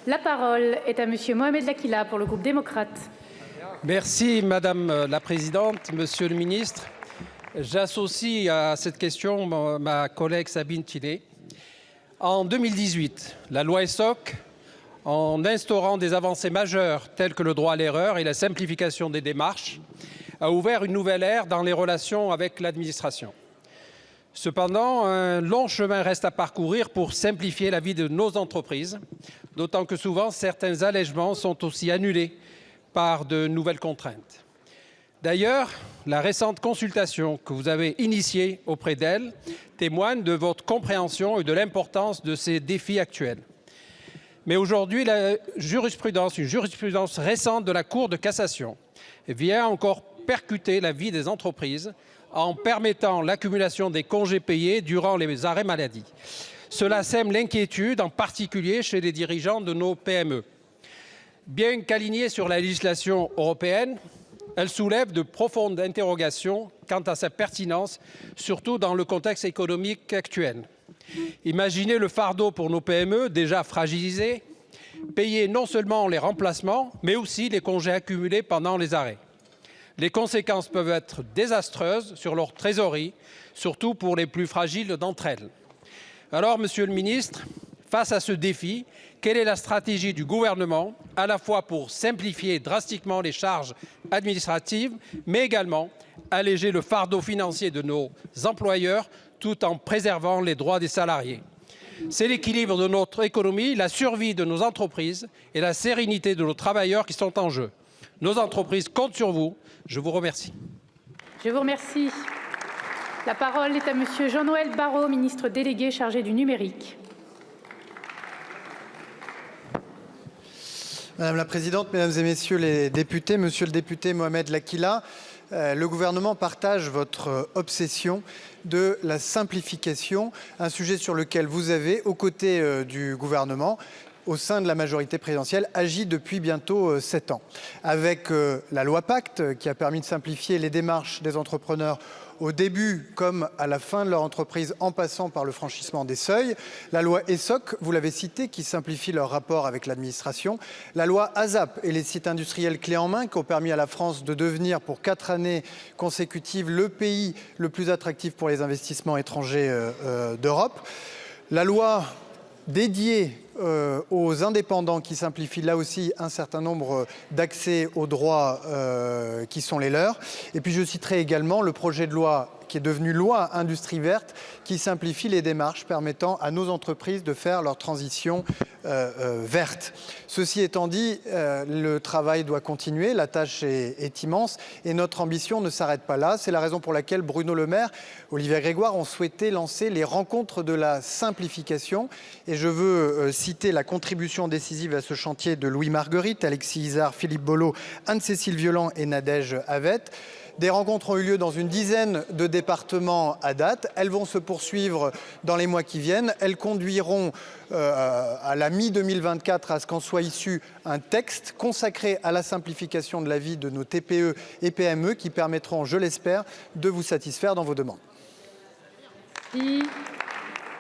La parole est à Monsieur Mohamed Lakila pour le groupe démocrate. Merci Madame la Présidente, Monsieur le Ministre. J'associe à cette question ma collègue Sabine Thinet. En 2018, la loi ESSOC, en instaurant des avancées majeures telles que le droit à l'erreur et la simplification des démarches, a ouvert une nouvelle ère dans les relations avec l'administration. Cependant, un long chemin reste à parcourir pour simplifier la vie de nos entreprises, d'autant que souvent certains allègements sont aussi annulés par de nouvelles contraintes. D'ailleurs, la récente consultation que vous avez initiée auprès d'elles témoigne de votre compréhension et de l'importance de ces défis actuels. Mais aujourd'hui, une jurisprudence récente de la Cour de cassation vient encore percuter la vie des entreprises en permettant l'accumulation des congés payés durant les arrêts maladie. Cela sème l'inquiétude, en particulier chez les dirigeants de nos PME. Bien qu'alignée sur la législation européenne, elle soulève de profondes interrogations quant à sa pertinence, surtout dans le contexte économique actuel. Imaginez le fardeau pour nos PME, déjà fragilisées, payer non seulement les remplacements, mais aussi les congés accumulés pendant les arrêts. Les conséquences peuvent être désastreuses sur leur trésorerie, surtout pour les plus fragiles d'entre elles. Alors, Monsieur le Ministre, face à ce défi, quelle est la stratégie du gouvernement, à la fois pour simplifier drastiquement les charges administratives, mais également alléger le fardeau financier de nos employeurs, tout en préservant les droits des salariés? C'est l'équilibre de notre économie, la survie de nos entreprises et la sérénité de nos travailleurs qui sont en jeu. Nos entreprises comptent sur vous. Je vous remercie. Je vous remercie. La parole est à Monsieur Jean-Noël Barrot, ministre délégué chargé du numérique. Madame la Présidente, Mesdames et Messieurs les députés, Monsieur le député Mohamed Lakila, le gouvernement partage votre obsession de la simplification, un sujet sur lequel vous avez, aux côtés du gouvernement, au sein de la majorité présidentielle, agit depuis bientôt 7 ans. Avec la loi Pacte, qui a permis de simplifier les démarches des entrepreneurs au début comme à la fin de leur entreprise, en passant par le franchissement des seuils. La loi ESSOC, vous l'avez cité, qui simplifie leur rapport avec l'administration. La loi ASAP et les sites industriels clés en main, qui ont permis à la France de devenir pour 4 années consécutives le pays le plus attractif pour les investissements étrangers d'Europe. La loi dédiée aux indépendants, qui simplifie là aussi un certain nombre d'accès aux droits qui sont les leurs. Et puis je citerai également le projet de loi qui est devenu loi Industrie verte, qui simplifie les démarches permettant à nos entreprises de faire leur transition verte. Ceci étant dit, le travail doit continuer, la tâche est immense et notre ambition ne s'arrête pas là. C'est la raison pour laquelle Bruno Le Maire, Olivia Grégoire ont souhaité lancer les rencontres de la simplification. Et je veux citer la contribution décisive à ce chantier de Louis Marguerite, Alexis Isard, Philippe Bolo, Anne-Cécile Violent et Nadège Havette. Des rencontres ont eu lieu dans une dizaine de départements à date. Elles vont se poursuivre dans les mois qui viennent. Elles conduiront à la mi-2024 à ce qu'en soit issu un texte consacré à la simplification de la vie de nos TPE et PME qui permettront, je l'espère, de vous satisfaire dans vos demandes. Merci.